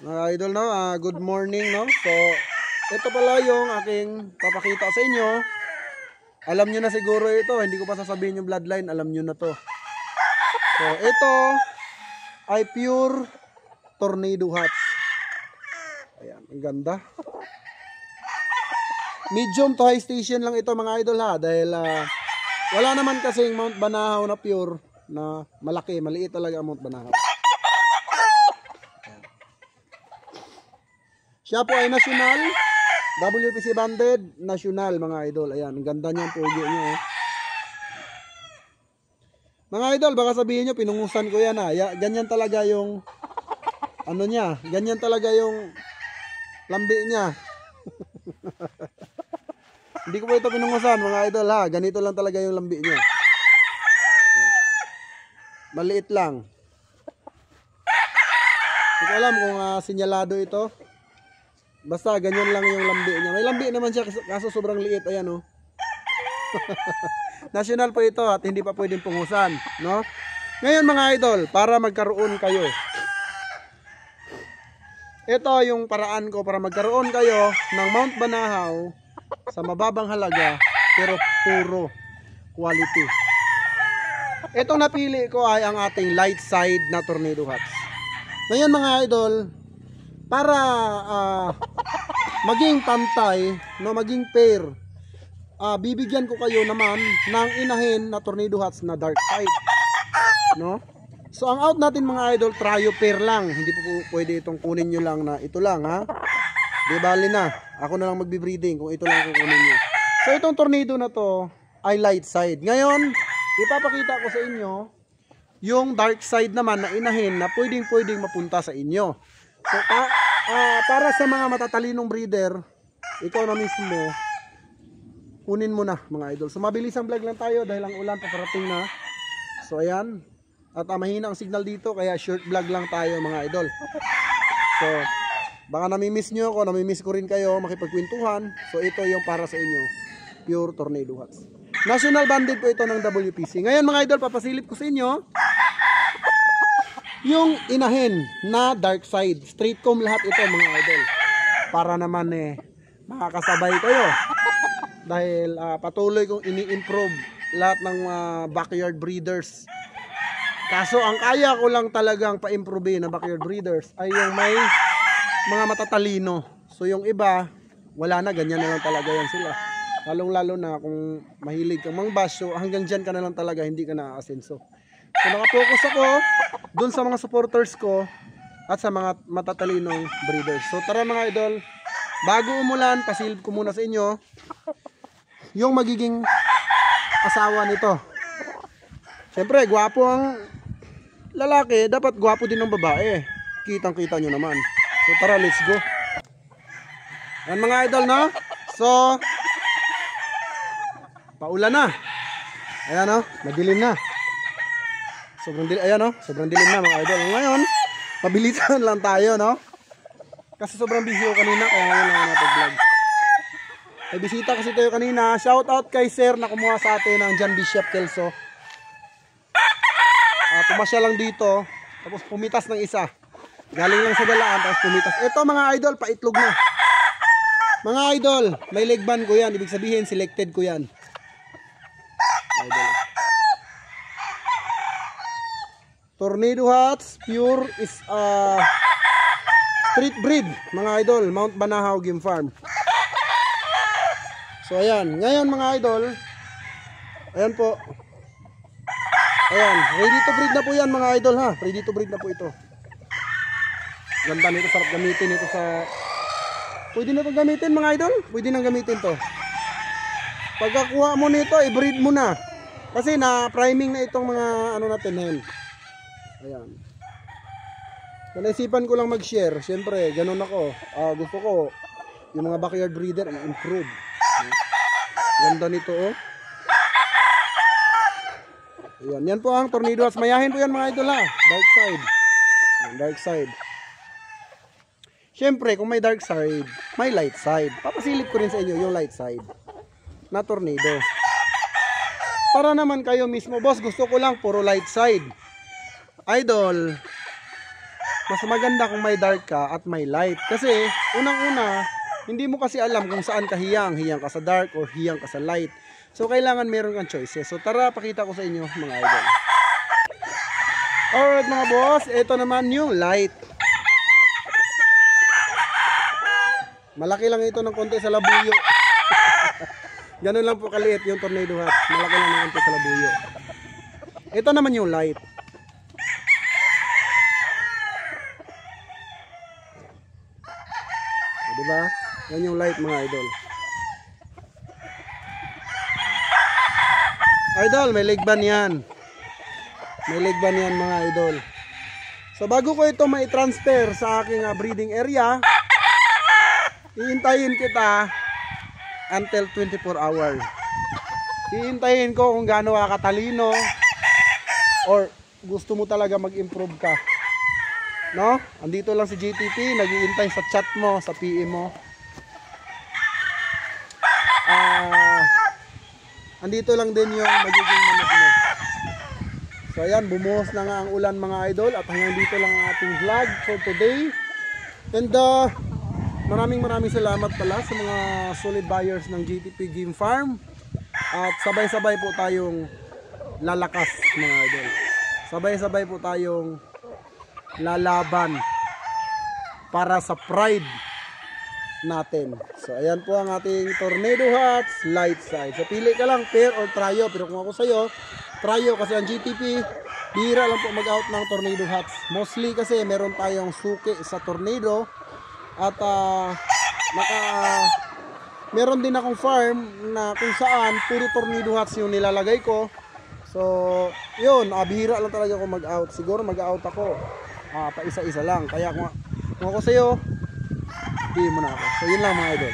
Mga idol, no? Good morning, no? So, ito pala yung aking papakita sa inyo. Alam nyo na siguro ito. Hindi ko pa sasabihin yung bloodline. Alam nyo na to. So, ito ay pure tornado hats. Ayan, ang ganda. Medium to high station lang ito, mga idol, ha. Dahil wala naman kasing Mount Banahaw na pure na malaki. Maliit talaga ang Mount Banahaw. Siya po ay national, WPC banded, national, mga idol. Ayan, ang ganda niyan, pogi niyo, eh. Mga idol, baka sabihin niyo pinungusan ko yan, ha. Ganyan talaga yung ano niya, ganyan talaga yung lambi niya. Hindi ko po ito pinungusan, mga idol, ha. Ganito lang talaga yung lambi niya. Maliit lang. Hindi ko alam kung sinyalado ito. Basta ganyan lang yung lambi niya. May lambi naman siya kaso sobrang liit. Ayan, oh. National po ito at hindi pa pwedeng pungusan, no? Ngayon, mga idol, para magkaroon kayo. Ito yung paraan ko para magkaroon kayo ng Mount Banahaw sa mababang halaga pero puro quality. Itong napili ko ay ang ating light side na tornado hats. Ngayon, mga idol, para maging pantay, no, maging pair, bibigyan ko kayo naman ng inahin na tornado hats na dark side, no? So ang out natin, mga idol, trio pair lang. Hindi po pwede itong kunin nyo lang na ito lang, ha. Di bali na, ako na lang magbe-breeding kung ito lang kukunin nyo. So itong tornado na to ay light side. Ngayon, ipapakita ko sa inyo yung dark side naman na inahin na pwedeng mapunta sa inyo. So, para sa mga matatalinong breeder, ikaw na mismo, kunin mo na, mga idol. So, mabilis ang vlog lang tayo dahil ang ulan paparating na. So, ayan. At mahina ang signal dito, kaya short vlog lang tayo, mga idol. So, baka namimiss nyo ako, namimiss ko rin kayo, makipagkwentuhan. So, ito yung para sa inyo. Pure tornado hats. National banded po ito ng WPC. Ngayon, mga idol, papasilip ko sa inyo yung inahin na dark side. Straight comb lahat ito, mga idol. Para naman makakasabay kayo. Dahil patuloy kong ini-improve lahat ng backyard breeders. Kaso ang kaya ko lang talagang pa-improve na backyard breeders ay yung may mga matatalino. So yung iba, wala na, ganyan na lang talaga yan sila. Lalong lalo na kung mahilig kang mangbash, so hanggang dyan ka na lang talaga, hindi ka na aasenso. So nakapokus ako dun sa mga supporters ko at sa mga matatalinong breeders. So tara, mga idol, bago umulan, pasilip ko muna sa inyo yung magiging asawa nito. Siyempre, gwapo ang lalaki, dapat gwapo din ng babae. Kitang kita nyo naman. So tara, let's go. Yan, mga idol, no? So paulan na. Ayan, no? Madilim na. Sobrang dilim, ayan, no? Sobrang dilim na, mga idol. Ngayon, mabilisan lang tayo, no? Kasi sobrang busy ko kanina, kaya ngayon lang natin vlog. May bisita kasi tayo kanina. Shout out kay sir na kumuha sa atin ng John Bishop Kelso. Pumasya lang dito, tapos pumitas ng isa. Galing lang sa galaan, tapos pumitas. Ito, mga idol, paitlog na. Mga idol, may leg ban ko yan. Ibig sabihin, selected ko yan. Idol. Tornado hats, pure is street breed, mga idol, Mount Banahaw Game Farm. So ayan, ngayon, mga idol, ayan po. Ayan, ready to breed na po yan, mga idol, ha. Ready to breed na po ito. Ganda nito, sarap gamitin ito sa... Pwede na ito gamitin, mga idol. Pwede nang gamitin to. Pagkakuha mo nito, i-breed mo na. Kasi na priming na itong mga ano natin, hen. Ayan. So, naisipan ko lang mag-share. Siyempre, ganun ako. Gusto ko yung mga backyard breeder i-improve. Ganda nito, oh. Ayan. Yan po ang tornado hats. Mayahin po yan, mga idol, ha. Dark side. Ayan, dark side. Siyempre, kung may dark side, may light side. Papasilip ko rin sa inyo yung light side na tornado. Para naman kayo mismo, boss, gusto ko lang puro light side. Idol, mas maganda kung may dark ka at may light. Kasi unang-una, hindi mo kasi alam kung saan ka hiyang. Hiyang ka sa dark or hiyang ka sa light. So kailangan meron kang choices. So tara, pakita ko sa inyo mga idol. Alright mga boss, ito naman yung light. Malaki lang ito ng konti sa labuyo. Ganun lang po kaliit yung Tornado Hats. Malaki lang ng konti sa labuyo. Ito naman yung light. Diba? Yan yung light mga idol. Idol, may leg ban yan. May leg ban yan mga idol. So bago ko ito mai-transfer sa aking breeding area, iintayin kita until 24 hours. Iintayin ko kung gaano ka katalino or gusto mo talaga mag-improve ka. No? Andito lang si JTP, nag-iintay sa chat mo, sa PM mo. Andito lang din yung magiging manok mo. So ayan, bumuhos na nga ang ulan mga idol at hanggang dito lang ang ating vlog for today. And maraming salamat pala sa mga solid buyers ng JTP Game Farm. At sabay-sabay po tayong lalakas mga idol. Sabay-sabay po tayong lalaban para sa pride natin. So ayan po ang ating Tornado Hats light side. So pili ka lang pair or trio. Pero kung ako sa'yo, trio kasi ang GTP bihira lang po mag-out ng Tornado Hats. Mostly kasi meron tayong suki sa Tornado. At meron din akong farm na kung saan puro Tornado Hats yung nilalagay ko. So yun, bihira lang talaga ako mag-out. Siguro mag-out ako pa isa-isa lang. Kaya kung ako sa'yo, hindi mo na ako. So yun lang mga idol.